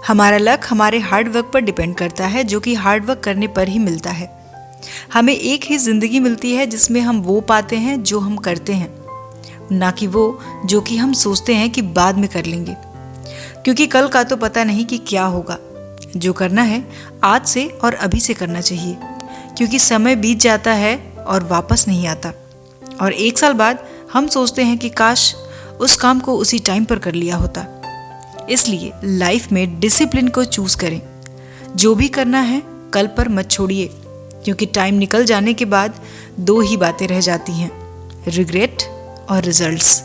हमारा लक हमारे hard work पर डिपेंड करता है, जो कि हार्ड वर्क करने पर ही मिलता है। हमें एक ही ज़िंदगी मिलती है जिसमें हम वो पाते हैं जो हम करते हैं, ना कि वो जो कि हम सोचते हैं कि बाद में कर लेंगे, क्योंकि कल का तो पता नहीं कि क्या होगा। जो करना है आज से और अभी से करना चाहिए, क्योंकि समय बीत जाता है और वापस नहीं आता। और 1 साल बाद हम सोचते हैं कि काश उस काम को उसी टाइम पर कर लिया होता। इसलिए लाइफ में डिसिप्लिन को चूज करें। जो भी करना है कल पर मत छोड़िए, क्योंकि टाइम निकल जाने के बाद 2 ही बातें रह जाती हैं, रिग्रेट और रिजल्ट्स।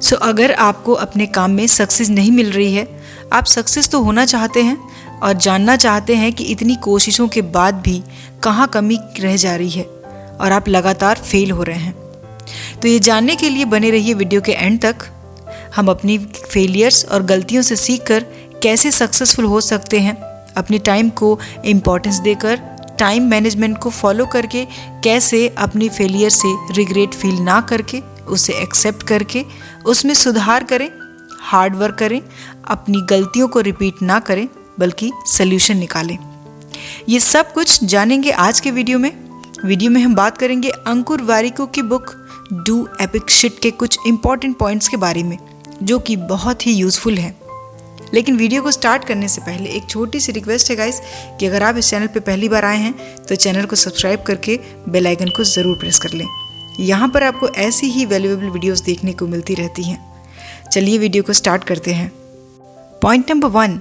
सो अगर आपको अपने काम में सक्सेस नहीं मिल रही है, आप सक्सेस तो होना चाहते हैं और जानना चाहते हैं कि इतनी कोशिशों के बाद भी कहाँ कमी रह जा रही है और आप लगातार फेल हो रहे हैं, तो ये जानने के लिए बने रहिए वीडियो के एंड तक। हम अपनी फेलियर्स और गलतियों से सीखकर कैसे सक्सेसफुल हो सकते हैं, अपने टाइम को इम्पोर्टेंस देकर, टाइम मैनेजमेंट को फॉलो करके कैसे अपनी फेलियर से रिग्रेट फील ना करके उसे एक्सेप्ट करके उसमें सुधार करें, हार्ड वर्क करें, अपनी गलतियों को रिपीट ना करें बल्कि सल्यूशन निकालें। ये सब कुछ जानेंगे आज के वीडियो में हम बात करेंगे अंकुर वारिको की बुक डू एपिक शिट के कुछ इंपॉर्टेंट पॉइंट्स के बारे में, जो कि बहुत ही यूज़फुल है। लेकिन वीडियो को स्टार्ट करने से पहले एक छोटी सी रिक्वेस्ट है गाइस, कि अगर आप इस चैनल पे पहली बार आए हैं तो चैनल को सब्सक्राइब करके बेल आइकन को ज़रूर प्रेस कर लें। यहाँ पर आपको ऐसी ही वैल्यूएबल वीडियोस देखने को मिलती रहती हैं। चलिए वीडियो को स्टार्ट करते हैं। Point number 1,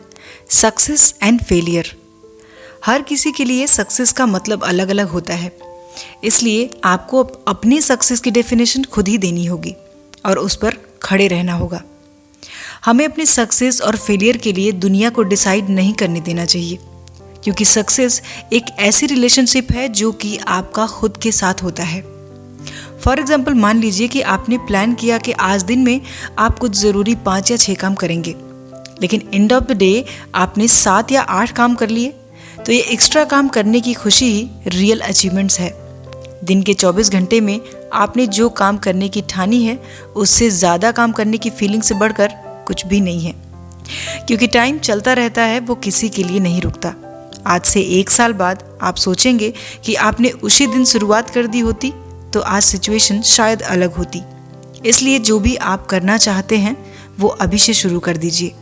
success and failure. हर किसी के लिए सक्सेस का मतलब अलग अलग होता है, इसलिए आपको अपनी सक्सेस की डेफिनेशन खुद ही देनी होगी और उस पर खड़े रहना होगा। हमें अपनी सक्सेस और फेलियर के लिए दुनिया को डिसाइड नहीं करने देना चाहिए, क्योंकि सक्सेस एक ऐसी रिलेशनशिप है जो कि आपका खुद के साथ होता है। फॉर एग्जाम्पल, मान लीजिए कि आपने प्लान किया कि आज दिन में आप कुछ ज़रूरी 5 या 6 काम करेंगे, लेकिन एंड ऑफ द डे आपने 7 या 8 काम कर लिए, तो ये एक्स्ट्रा काम करने की खुशी ही रियल अचीवमेंट्स है। दिन के 24 घंटे में आपने जो काम करने की ठानी है, उससे ज़्यादा काम करने की फीलिंग से बढ़कर कुछ भी नहीं है, क्योंकि टाइम चलता रहता है, वो किसी के लिए नहीं रुकता। आज से 1 साल बाद आप सोचेंगे कि आपने उसी दिन शुरुआत कर दी होती तो आज सिचुएशन शायद अलग होती। इसलिए जो भी आप करना चाहते हैं वो अभी से शुरू कर दीजिए।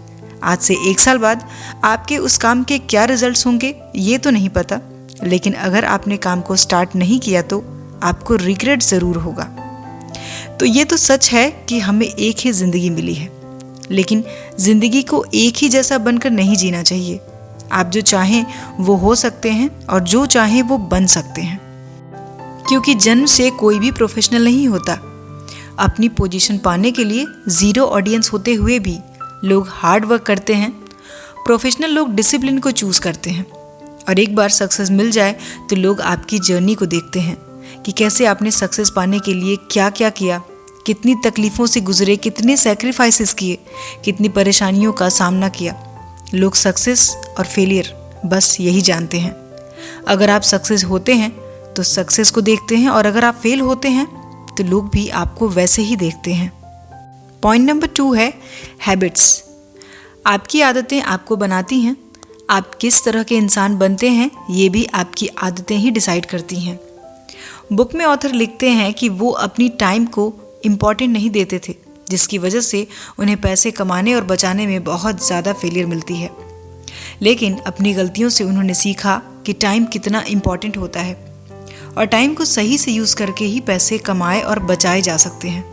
आज से 1 साल बाद आपके उस काम के क्या रिजल्ट्स होंगे ये तो नहीं पता, लेकिन अगर आपने काम को स्टार्ट नहीं किया तो आपको रिग्रेट ज़रूर होगा। तो ये तो सच है कि हमें एक ही ज़िंदगी मिली है, लेकिन ज़िंदगी को एक ही जैसा बनकर नहीं जीना चाहिए। आप जो चाहें वो हो सकते हैं और जो चाहें वो बन सकते हैं, क्योंकि जन्म से कोई भी प्रोफेशनल नहीं होता। अपनी पोजीशन पाने के लिए 0 ऑडियंस होते हुए भी लोग हार्ड वर्क करते हैं। प्रोफेशनल लोग डिसिप्लिन को चूज़ करते हैं, और एक बार सक्सेस मिल जाए तो लोग आपकी जर्नी को देखते हैं कि कैसे आपने सक्सेस पाने के लिए क्या क्या किया, कितनी तकलीफ़ों से गुजरे, कितने सैक्रिफाइसेस किए, कितनी परेशानियों का सामना किया। लोग सक्सेस और फेलियर बस यही जानते हैं। अगर आप सक्सेस होते हैं तो सक्सेस को देखते हैं, और अगर आप फेल होते हैं तो लोग भी आपको वैसे ही देखते हैं। पॉइंट नंबर 2 है हैबिट्स। आपकी आदतें आपको बनाती हैं। आप किस तरह के इंसान बनते हैं ये भी आपकी आदतें ही डिसाइड करती हैं। बुक में ऑथर लिखते हैं कि वो अपनी टाइम को इम्पॉर्टेंट नहीं देते थे, जिसकी वजह से उन्हें पैसे कमाने और बचाने में बहुत ज़्यादा फेलियर मिलती है। लेकिन अपनी गलतियों से उन्होंने सीखा कि टाइम कितना इम्पॉर्टेंट होता है, और टाइम को सही से यूज़ करके ही पैसे कमाए और बचाए जा सकते हैं।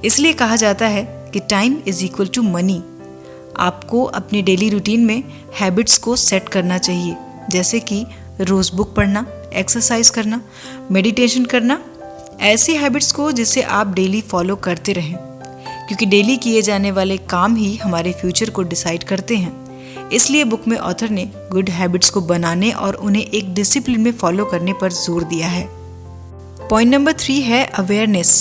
इसलिए कहा जाता है कि time is equal to money. आपको अपने डेली रूटीन में हैबिट्स को सेट करना चाहिए, जैसे कि रोज़ बुक पढ़ना, एक्सरसाइज करना, मेडिटेशन करना, ऐसी हैबिट्स को जिसे आप डेली फॉलो करते रहें, क्योंकि डेली किए जाने वाले काम ही हमारे फ्यूचर को डिसाइड करते हैं। इसलिए बुक में ऑथर ने गुड हैबिट्स को बनाने और उन्हें एक डिसिप्लिन में फॉलो करने पर जोर दिया है। पॉइंट नंबर 3 है अवेयरनेस।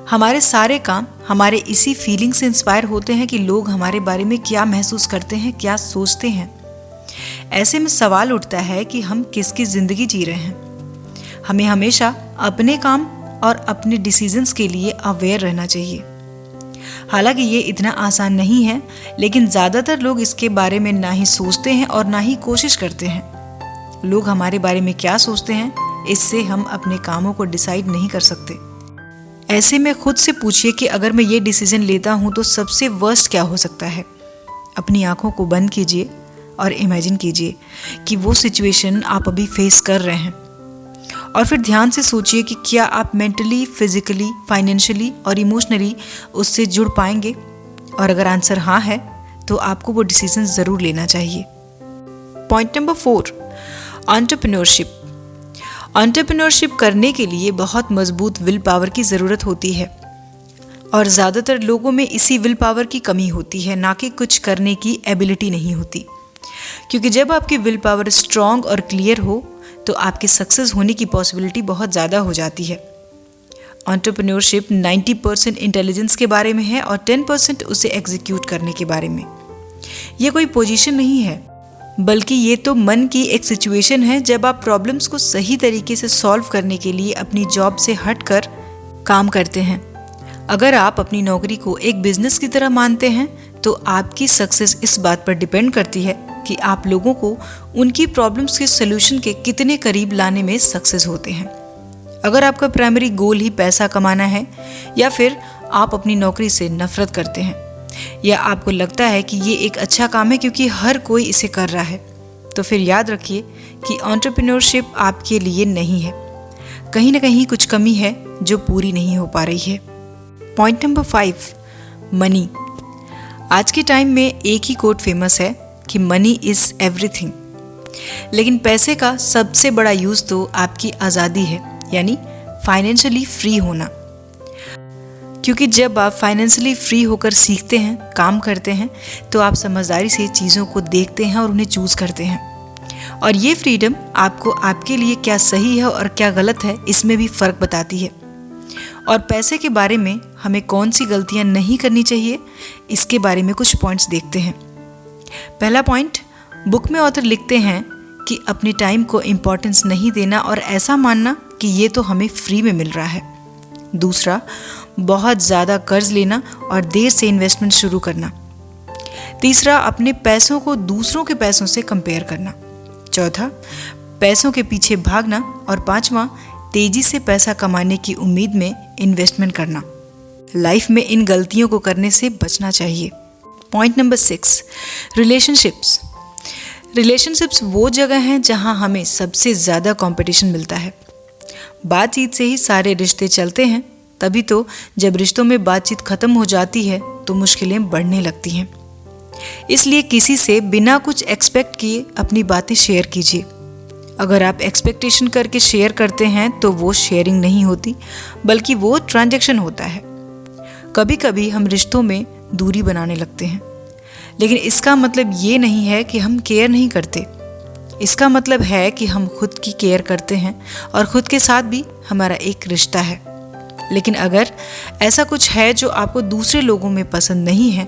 हमारे सारे काम हमारे इसी फीलिंग से इंस्पायर होते हैं कि लोग हमारे बारे में क्या महसूस करते हैं, क्या सोचते हैं। ऐसे में सवाल उठता है कि हम किसकी ज़िंदगी जी रहे हैं। हमें हमेशा अपने काम और अपने डिसीजंस के लिए अवेयर रहना चाहिए। हालांकि ये इतना आसान नहीं है, लेकिन ज़्यादातर लोग इसके बारे में ना ही सोचते हैं और ना ही कोशिश करते हैं। लोग हमारे बारे में क्या सोचते हैं, इससे हम अपने कामों को डिसाइड नहीं कर सकते। ऐसे में खुद से पूछिए कि अगर मैं ये डिसीजन लेता हूँ तो सबसे वर्स्ट क्या हो सकता है। अपनी आंखों को बंद कीजिए और इमेजिन कीजिए कि वो सिचुएशन आप अभी फेस कर रहे हैं, और फिर ध्यान से सोचिए कि क्या आप मेंटली, फिजिकली, फाइनेंशियली और इमोशनली उससे जुड़ पाएंगे। और अगर आंसर हाँ है तो आपको वो डिसीजन ज़रूर लेना चाहिए। Point number 4, entrepreneurship. एंटरप्रेन्योरशिप करने के लिए बहुत मजबूत विल पावर की ज़रूरत होती है, और ज़्यादातर लोगों में इसी विल पावर की कमी होती है, ना कि कुछ करने की एबिलिटी नहीं होती। क्योंकि जब आपकी विल पावर स्ट्रॉन्ग और क्लियर हो तो आपके सक्सेस होने की पॉसिबिलिटी बहुत ज़्यादा हो जाती है। एंटरप्रेन्योरशिप 90% इंटेलिजेंस के बारे में है और 10% उसे एग्जीक्यूट करने के बारे में। ये कोई पोजीशन नहीं है, बल्कि ये तो मन की एक सिचुएशन है जब आप प्रॉब्लम्स को सही तरीके से सॉल्व करने के लिए अपनी जॉब से हटकर काम करते हैं। अगर आप अपनी नौकरी को एक बिजनेस की तरह मानते हैं तो आपकी सक्सेस इस बात पर डिपेंड करती है कि आप लोगों को उनकी प्रॉब्लम्स के सलूशन के कितने करीब लाने में सक्सेस होते हैं। अगर आपका प्राइमरी गोल ही पैसा कमाना है, या फिर आप अपनी नौकरी से नफरत करते हैं, या आपको लगता है कि ये एक अच्छा काम है क्योंकि हर कोई इसे कर रहा है, तो फिर याद रखिए कि एंटरप्रेन्योरशिप आपके लिए नहीं है। कहीं ना कहीं कुछ कमी है जो पूरी नहीं हो पा रही है। Point number 5, money. आज के टाइम में एक ही कोट फेमस है कि मनी इज़ एवरीथिंग। लेकिन पैसे का सबसे बड़ा यूज़ तो आपकी आज़ादी है, यानी फाइनेंशियली फ्री होना। क्योंकि जब आप फाइनेंशियली फ्री होकर सीखते हैं, काम करते हैं, तो आप समझदारी से चीज़ों को देखते हैं और उन्हें चूज़ करते हैं। और ये फ्रीडम आपको आपके लिए क्या सही है और क्या गलत है, इसमें भी फ़र्क बताती है। और पैसे के बारे में हमें कौन सी गलतियाँ नहीं करनी चाहिए, इसके बारे में कुछ पॉइंट्स देखते हैं। पहला पॉइंट, बुक में ऑथर लिखते हैं कि अपने टाइम को इम्पोर्टेंस नहीं देना और ऐसा मानना कि ये तो हमें फ्री में मिल रहा है। दूसरा, बहुत ज़्यादा कर्ज लेना और देर से इन्वेस्टमेंट शुरू करना। तीसरा, अपने पैसों को दूसरों के पैसों से कंपेयर करना। चौथा, पैसों के पीछे भागना। और पांचवा, तेजी से पैसा कमाने की उम्मीद में इन्वेस्टमेंट करना। लाइफ में इन गलतियों को करने से बचना चाहिए। Point number 6, relationships. रिलेशनशिप्स वो जगह हैं जहां हमें सबसे ज़्यादा कंपटीशन मिलता है। बातचीत से ही सारे रिश्ते चलते हैं, तभी तो जब रिश्तों में बातचीत खत्म हो जाती है तो मुश्किलें बढ़ने लगती हैं। इसलिए किसी से बिना कुछ एक्सपेक्ट किए अपनी बातें शेयर कीजिए। अगर आप एक्सपेक्टेशन करके शेयर करते हैं तो वो शेयरिंग नहीं होती, बल्कि वो ट्रांजैक्शन होता है। कभी कभी हम रिश्तों में दूरी बनाने लगते हैं, लेकिन इसका मतलब ये नहीं है कि हम केयर नहीं करते। इसका मतलब है कि हम खुद की केयर करते हैं और खुद के साथ भी हमारा एक रिश्ता है। लेकिन अगर ऐसा कुछ है जो आपको दूसरे लोगों में पसंद नहीं है,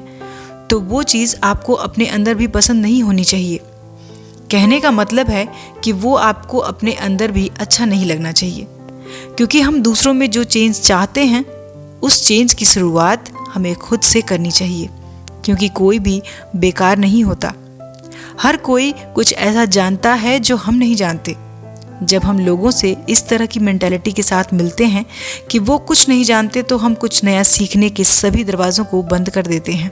तो वो चीज़ आपको अपने अंदर भी पसंद नहीं होनी चाहिए। कहने का मतलब है कि वो आपको अपने अंदर भी अच्छा नहीं लगना चाहिए, क्योंकि हम दूसरों में जो चेंज चाहते हैं उस चेंज की शुरुआत हमें खुद से करनी चाहिए। क्योंकि कोई भी बेकार नहीं होता, हर कोई कुछ ऐसा जानता है जो हम नहीं जानते। जब हम लोगों से इस तरह की मेंटालिटी के साथ मिलते हैं कि वो कुछ नहीं जानते, तो हम कुछ नया सीखने के सभी दरवाज़ों को बंद कर देते हैं।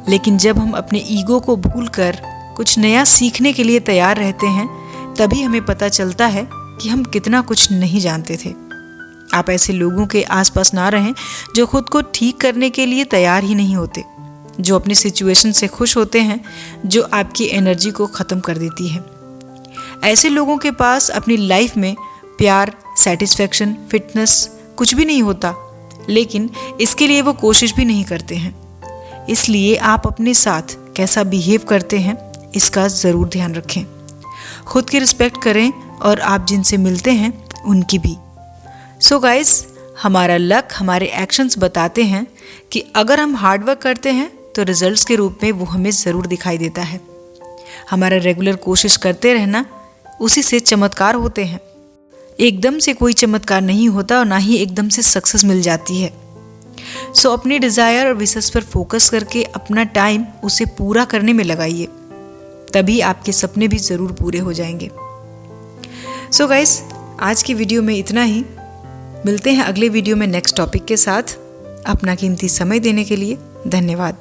लेकिन जब हम अपने ईगो को भूलकर कुछ नया सीखने के लिए तैयार रहते हैं, तभी हमें पता चलता है कि हम कितना कुछ नहीं जानते थे। आप ऐसे लोगों के आसपास ना रहें जो खुद को ठीक करने के लिए तैयार ही नहीं होते, जो अपनी सिचुएशन से खुश होते हैं, जो आपकी एनर्जी को ख़त्म कर देती है। ऐसे लोगों के पास अपनी लाइफ में प्यार, सेटिस्फैक्शन, फिटनेस कुछ भी नहीं होता, लेकिन इसके लिए वो कोशिश भी नहीं करते हैं। इसलिए आप अपने साथ कैसा बिहेव करते हैं, इसका ज़रूर ध्यान रखें। खुद की रिस्पेक्ट करें और आप जिनसे मिलते हैं उनकी भी। सो गाइस, हमारा लक, हमारे एक्शंस बताते हैं कि अगर हम हार्डवर्क करते हैं तो रिजल्ट्स के रूप में वो हमें ज़रूर दिखाई देता है। हमारा रेगुलर कोशिश करते रहना, उसी से चमत्कार होते हैं। एकदम से कोई चमत्कार नहीं होता और ना ही एकदम से सक्सेस मिल जाती है। सो अपने डिज़ायर और विशेष पर फोकस करके अपना टाइम उसे पूरा करने में लगाइए, तभी आपके सपने भी ज़रूर पूरे हो जाएंगे। सो गाइस, आज की वीडियो में इतना ही। मिलते हैं अगले वीडियो में नेक्स्ट टॉपिक के साथ। अपना कीमती समय देने के लिए धन्यवाद।